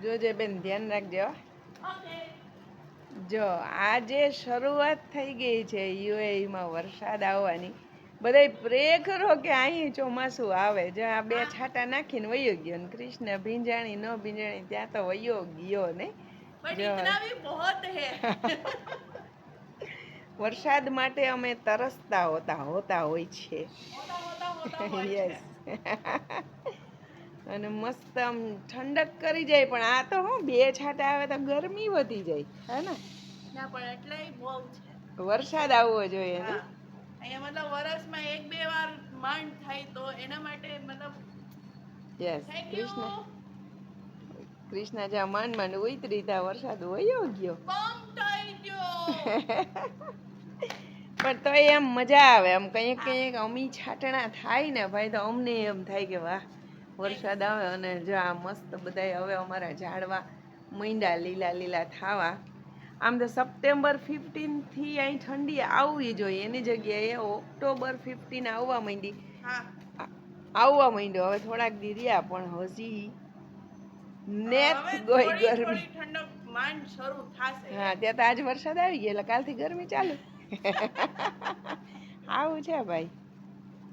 જોજે બેન, ધ્યાન રાખજો. જો આજે શરૂઆત થઈ ગઈ છે યુએઈમાં વરસાદ આવવાની. બધાય પ્રે કરો કે અહીં ચોમાસું આવે. જો આ બે છાંટા નાખીને વયો ગયો ને કૃષ્ણ ભીંજાણી ન ભીંજાણી ત્યાં તો વયો ગયો ને. જો વરસાદ માટે અમે તરસતા હોતા હોય છે. યસ. અને મસ્ત આમ ઠંડક કરી જાય. પણ આ તો હું બે છાંટા આવે તો ગરમી વધી જાય, હે ને? ના પણ એટલાય બહુ છે. વરસાદ આવવો જોઈએ ને. અહીંયા મતલબ વર્ષમાં 1-2 વાર માંડ થાય તો એના માટે મતલબ યસ. કૃષ્ણ જ્યાં માંડ ઉતરી ત્યાં વરસાદ વયો ગયો. પણ તો એમ મજા આવે. આમ કંઈક અમી છાંટણા થાય ને ભાઈ તો અમને એમ થાય કે વાહ વરસાદ આવે. અને જો આ મસ્ત બધાય હવે અમારા ઝાડવા માંડ્યા લીલા લીલા થાવા. આમ તો સપ્ટેમ્બર 15 થી અહીં ઠંડી આવવી જોઈએ, એની જગ્યાએ ઓક્ટોબર 15 આવવા માંડી. આવવા માંડ્યો. હવે થોડાક દી રહ્યા પણ હજી નેથ ગઈ ગરમી. હા, ત્યાં તો આજ વરસાદ આવી ગયો એટલે કાલથી ગરમી ચાલુ. આવું છે ભાઈ.